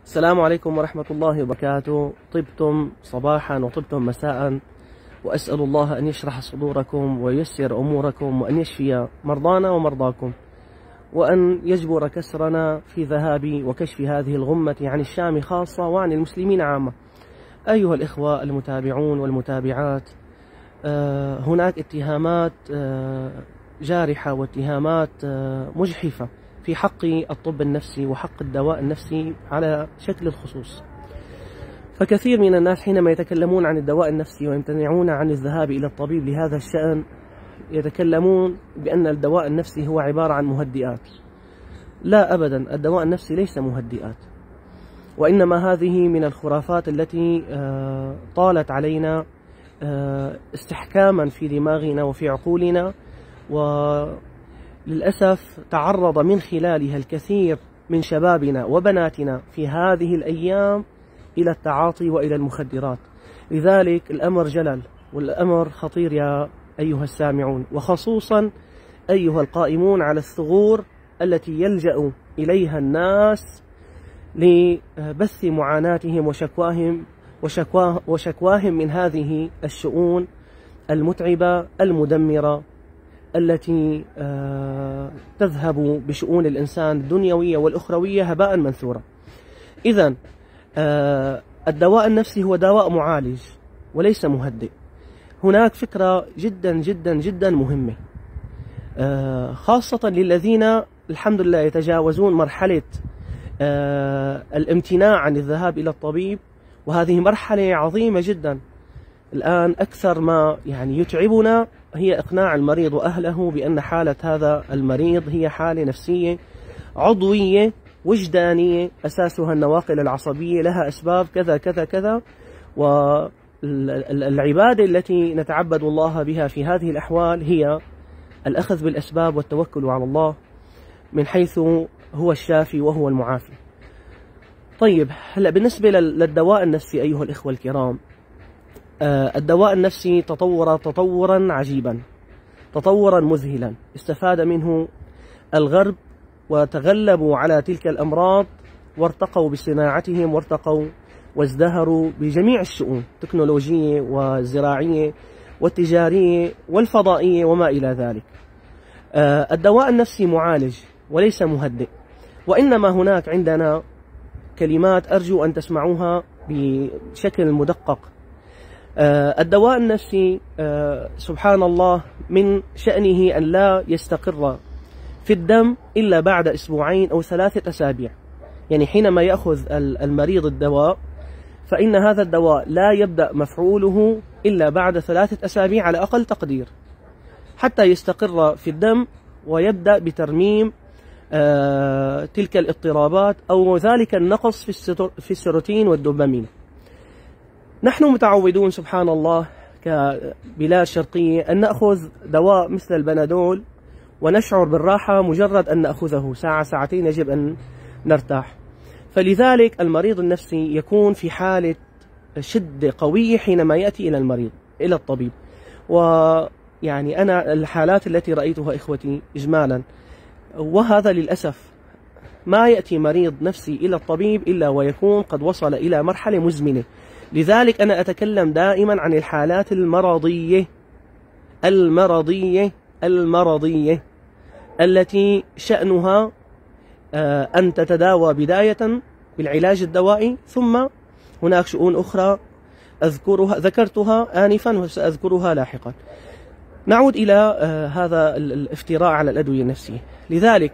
السلام عليكم ورحمة الله وبركاته. طبتم صباحا وطبتم مساء، وأسأل الله أن يشرح صدوركم وييسر أموركم وأن يشفي مرضانا ومرضاكم، وأن يجبر كسرنا في ذهاب وكشف هذه الغمة عن الشام خاصة وعن المسلمين عامة. أيها الإخوة المتابعون والمتابعات، هناك اتهامات جارحة واتهامات مجحفة في حق الطب النفسي وحق الدواء النفسي على شكل الخصوص. فكثير من الناس حينما يتكلمون عن الدواء النفسي ويمتنعون عن الذهاب إلى الطبيب لهذا الشأن يتكلمون بأن الدواء النفسي هو عبارة عن مهدئات. لا أبدا، الدواء النفسي ليس مهدئات، وإنما هذه من الخرافات التي طالت علينا استحكاما في دماغنا وفي عقولنا، وللأسف تعرض من خلالها الكثير من شبابنا وبناتنا في هذه الأيام إلى التعاطي وإلى المخدرات. لذلك الأمر جلل والأمر خطير يا أيها السامعون، وخصوصا أيها القائمون على الثغور التي يلجأ إليها الناس لبث معاناتهم وشكواهم من هذه الشؤون المتعبة المدمرة التي تذهب بشؤون الإنسان الدنيوية والأخروية هباء منثورا. إذن الدواء النفسي هو دواء معالج وليس مهدئ. هناك فكرة جدا جدا جدا مهمة، خاصة للذين الحمد لله يتجاوزون مرحلة الامتناع عن الذهاب إلى الطبيب، وهذه مرحلة عظيمة جدا. الآن أكثر ما يتعبنا هي إقناع المريض وأهله بأن حالة هذا المريض هي حالة نفسية عضوية وجدانية أساسها النواقل العصبية، لها أسباب كذا كذا كذا، والعبادة التي نتعبد الله بها في هذه الأحوال هي الأخذ بالأسباب والتوكل على الله من حيث هو الشافي وهو المعافي. طيب، هلا بالنسبة للدواء النفسي أيها الإخوة الكرام، الدواء النفسي تطور تطورا عجيبا، تطورا مذهلا، استفاد منه الغرب وتغلبوا على تلك الأمراض وارتقوا بصناعتهم وارتقوا وازدهروا بجميع الشؤون التكنولوجية والزراعية والتجارية والفضائية وما إلى ذلك. الدواء النفسي معالج وليس مهدئ، وإنما هناك عندنا كلمات أرجو أن تسمعوها بشكل مدقق. الدواء النفسي سبحان الله من شأنه أن لا يستقر في الدم إلا بعد أسبوعين أو 3 أسابيع. يعني حينما يأخذ المريض الدواء فإن هذا الدواء لا يبدأ مفعوله إلا بعد 3 أسابيع على أقل تقدير، حتى يستقر في الدم ويبدأ بترميم تلك الاضطرابات أو ذلك النقص في السيروتين والدوبامين. نحن متعودون سبحان الله كبلاد شرقية أن نأخذ دواء مثل البنادول ونشعر بالراحة مجرد أن نأخذه، ساعة ساعتين يجب أن نرتاح. فلذلك المريض النفسي يكون في حالة شدة قوية حينما يأتي إلى الطبيب. ويعني أنا الحالات التي رأيتها إخوتي إجمالا، وهذا للأسف ما يأتي مريض نفسي إلى الطبيب إلا ويكون قد وصل إلى مرحلة مزمنة. لذلك أنا أتكلم دائما عن الحالات المرضية التي شأنها أن تتداوى بداية بالعلاج الدوائي، ثم هناك شؤون أخرى ذكرتها آنفا وسأذكرها لاحقا. نعود إلى هذا الافتراء على الأدوية النفسية. لذلك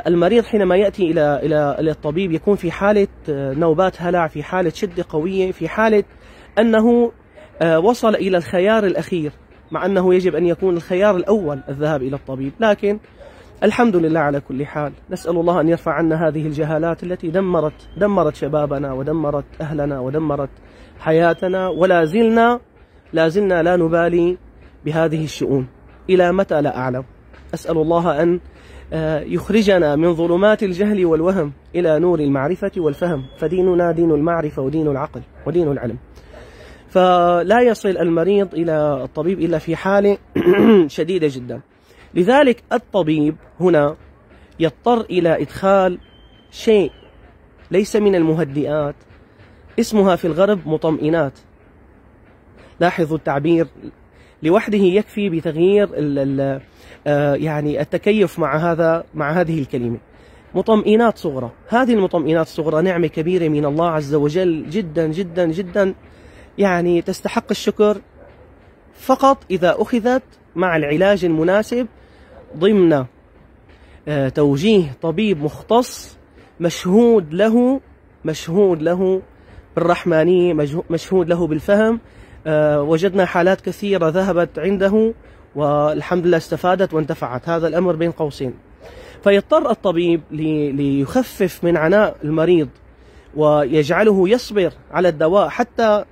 المريض حينما يأتي إلى الطبيب يكون في حالة نوبات هلع، في حالة شدة قوية، في حالة أنه وصل إلى الخيار الأخير، مع أنه يجب أن يكون الخيار الأول الذهاب إلى الطبيب. لكن الحمد لله على كل حال، نسأل الله أن يرفع عنا هذه الجهالات التي دمرت شبابنا ودمرت أهلنا ودمرت حياتنا، ولا زلنا لا نبالي بهذه الشؤون. إلى متى لا أعلم. أسأل الله أن يخرجنا من ظلمات الجهل والوهم إلى نور المعرفة والفهم، فديننا دين المعرفة ودين العقل ودين العلم. فلا يصل المريض إلى الطبيب إلا في حالة شديدة جدا. لذلك الطبيب هنا يضطر إلى إدخال شيء ليس من المهدئات، اسمها في الغرب مطمئنات. لاحظوا التعبير، لوحده يكفي بتغيير يعني التكيف مع هذه الكلمة. مطمئنات صغرى. هذه المطمئنات الصغرى نعمة كبيرة من الله عز وجل جدا جدا جدا، يعني تستحق الشكر فقط إذا أخذت مع العلاج المناسب ضمن توجيه طبيب مختص مشهود له بالرحمانية، مشهود له بالفهم. وجدنا حالات كثيرة ذهبت عنده والحمد لله استفادت وانتفعت، هذا الأمر بين قوسين. فيضطر الطبيب ليخفف من عناء المريض ويجعله يصبر على الدواء حتى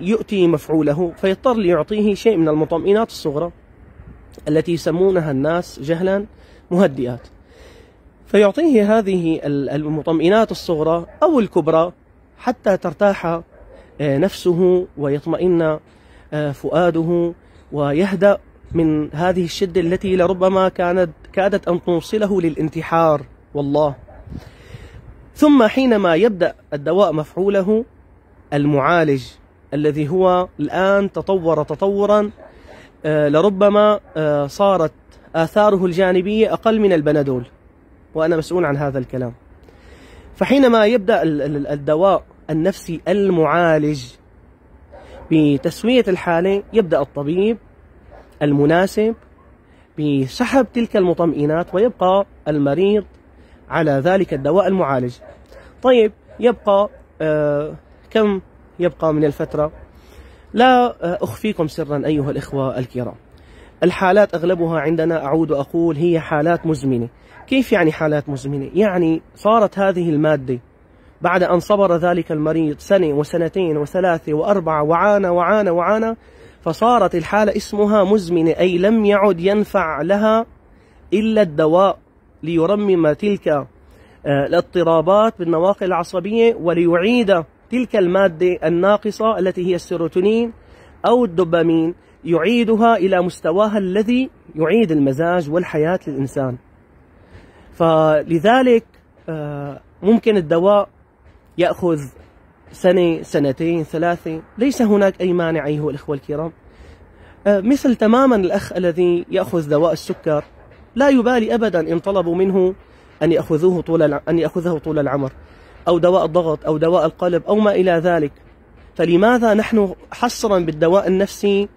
يؤتي مفعوله، فيضطر ليعطيه شيء من المطمئنات الصغرى التي يسمونها الناس جهلا مهدئات. فيعطيه هذه المطمئنات الصغرى أو الكبرى حتى ترتاح نفسه ويطمئن فؤاده ويهدأ من هذه الشدة التي لربما كادت أن توصله للانتحار والله. ثم حينما يبدأ الدواء مفعوله، المعالج الذي هو الآن تطور تطورا لربما صارت آثاره الجانبية أقل من البنادول، وأنا مسؤول عن هذا الكلام. فحينما يبدأ الدواء النفسي المعالج بتسوية الحالة، يبدأ الطبيب المناسب بسحب تلك المطمئنات ويبقى المريض على ذلك الدواء المعالج. طيب يبقى كم يبقى من الفترة؟ لا أخفيكم سرا أيها الإخوة الكرام، الحالات أغلبها عندنا أعود وأقول هي حالات مزمنة. كيف يعني حالات مزمنة؟ يعني صارت هذه المادة بعد أن صبر ذلك المريض سنة وسنتين وثلاثة وأربعة وعانى فصارت الحالة اسمها مزمنة، أي لم يعد ينفع لها إلا الدواء ليرمم تلك الاضطرابات بالنواقل العصبية وليعيد تلك المادة الناقصة التي هي السيروتونين أو الدوبامين، يعيدها إلى مستواها الذي يعيد المزاج والحياة للإنسان. فلذلك ممكن الدواء يأخذ سنة، سنتين، ثلاثة، ليس هناك أي مانع أيها الإخوة الكرام. مثل تماما الأخ الذي يأخذ دواء السكر لا يبالي أبدا إن طلبوا منه أن يأخذه طول العمر، أو دواء الضغط أو دواء القلب أو ما إلى ذلك. فلماذا نحن حصرا بالدواء النفسي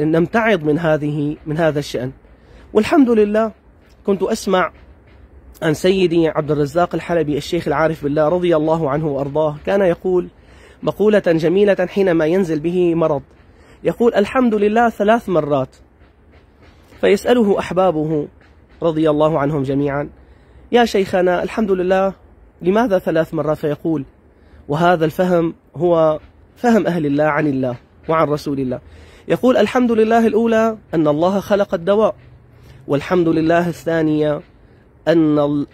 نمتعض من هذا الشأن؟ والحمد لله كنت أسمع عن سيدي عبد الرزاق الحلبي الشيخ العارف بالله رضي الله عنه وأرضاه، كان يقول مقولة جميلة حينما ينزل به مرض، يقول الحمد لله 3 مرات. فيسأله أحبابه رضي الله عنهم جميعا: يا شيخنا الحمد لله لماذا 3 مرات؟ فيقول: وهذا الفهم هو فهم أهل الله عن الله وعن رسول الله. يقول: الحمد لله الأولى أن الله خلق الدواء، والحمد لله الثانية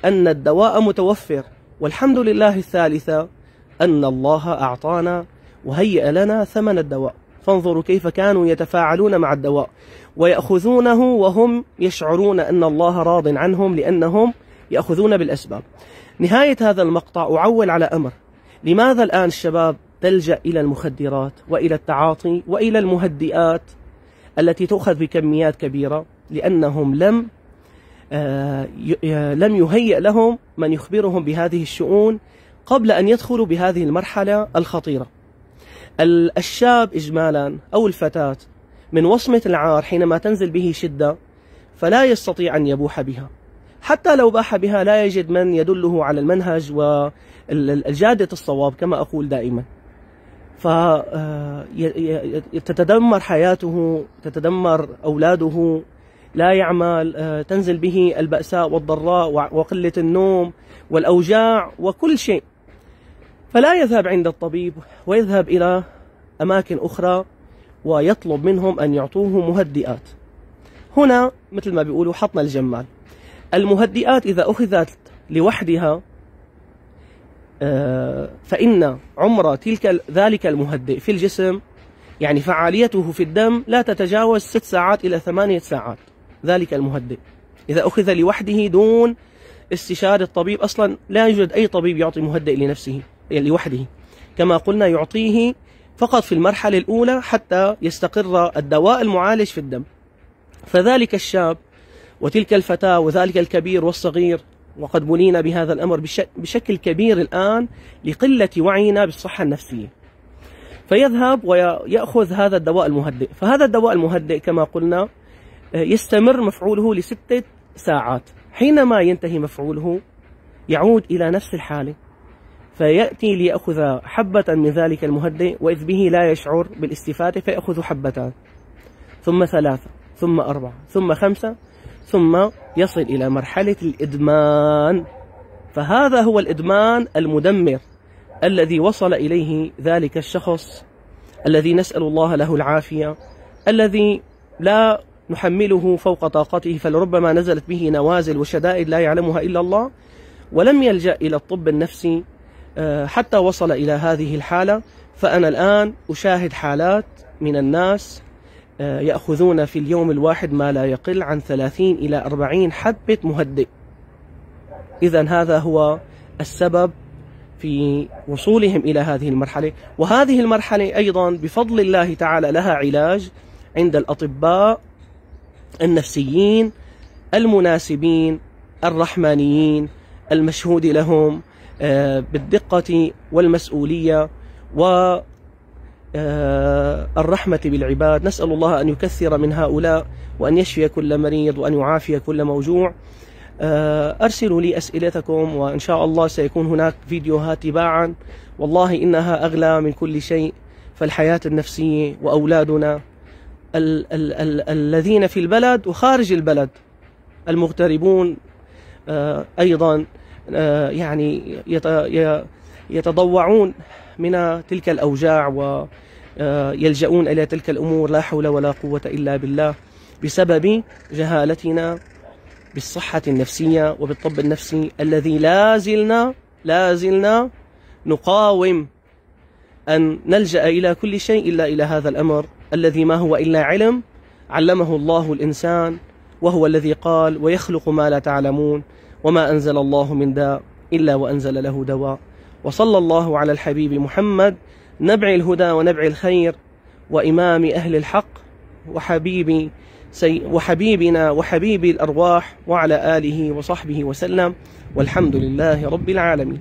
أن الدواء متوفر، والحمد لله الثالثة أن الله أعطانا وهيأ لنا ثمن الدواء. فانظروا كيف كانوا يتفاعلون مع الدواء ويأخذونه وهم يشعرون أن الله راض عنهم لأنهم يأخذون بالأسباب. نهاية هذا المقطع أعول على أمر: لماذا الآن الشباب تلجأ إلى المخدرات وإلى التعاطي وإلى المهدئات التي تؤخذ بكميات كبيرة؟ لأنهم لم يهيئ لهم من يخبرهم بهذه الشؤون قبل أن يدخلوا بهذه المرحلة الخطيرة. الشاب إجمالا أو الفتاة من وصمة العار حينما تنزل به شدة فلا يستطيع أن يبوح بها، حتى لو باح بها لا يجد من يدله على المنهج والجادة الصواب كما أقول دائما. فتتدمر حياته، تتدمر أولاده، لا يعمل، تنزل به البأساء والضراء وقلة النوم والأوجاع وكل شيء. فلا يذهب عند الطبيب ويذهب إلى أماكن أخرى ويطلب منهم أن يعطوه مهدئات. هنا مثل ما بيقولوا حطنا الجمال. المهدئات إذا أخذت لوحدها فإن عمر ذلك المهدئ في الجسم، يعني فعاليته في الدم، لا تتجاوز 6 ساعات إلى 8 ساعات. ذلك المهدئ إذا أخذ لوحده دون استشارة الطبيب. أصلا لا يوجد أي طبيب يعطي مهدئ لنفسه يعني لوحده، كما قلنا يعطيه فقط في المرحلة الأولى حتى يستقر الدواء المعالج في الدم. فذلك الشاب وتلك الفتاة وذلك الكبير والصغير، وقد بلينا بهذا الأمر بشكل كبير الآن لقلة وعينا بالصحة النفسية، فيذهب ويأخذ هذا الدواء المهدئ. فهذا الدواء المهدئ كما قلنا يستمر مفعوله ل6 ساعات. حينما ينتهي مفعوله يعود إلى نفس الحالة، فيأتي ليأخذ حبة من ذلك المهدئ، وإذ به لا يشعر بالاستفادة فيأخذ حبتان، ثم 3، ثم 4، ثم 5، ثم يصل إلى مرحلة الإدمان. فهذا هو الإدمان المدمر الذي وصل إليه ذلك الشخص الذي نسأل الله له العافية، الذي لا نحمله فوق طاقته، فلربما نزلت به نوازل وشدائد لا يعلمها إلا الله، ولم يلجأ إلى الطب النفسي حتى وصل إلى هذه الحالة. فأنا الآن أشاهد حالات من الناس يأخذون في اليوم الواحد ما لا يقل عن 30 إلى 40 حبة مهدئ. إذن هذا هو السبب في وصولهم إلى هذه المرحلة. وهذه المرحلة أيضا بفضل الله تعالى لها علاج عند الأطباء النفسيين المناسبين الرحمانيين المشهود لهم بالدقة والمسؤولية والرحمة بالعباد. نسأل الله أن يكثر من هؤلاء، وأن يشفي كل مريض، وأن يعافي كل موجوع. أرسلوا لي أسئلتكم، وإن شاء الله سيكون هناك فيديوهات تباعا. والله إنها أغلى من كل شيء، فالحياة النفسية وأولادنا الذين في البلد وخارج البلد المغتربون أيضا يعني يتضوعون من تلك الأوجاع ويلجؤون إلى تلك الأمور، لا حول ولا قوة إلا بالله، بسبب جهالتنا بالصحة النفسية وبالطب النفسي الذي لا زلنا نقاوم أن نلجأ إلى كل شيء إلا إلى هذا الأمر الذي ما هو إلا علم علمه الله الإنسان، وهو الذي قال: ويخلق ما لا تعلمون، وما أنزل الله من داء إلا وأنزل له دواء. وصلى الله على الحبيب محمد، نبع الهدى ونبع الخير، وإمام أهل الحق، وحبيبنا وحبيب الأرواح، وعلى آله وصحبه وسلم، والحمد لله رب العالمين.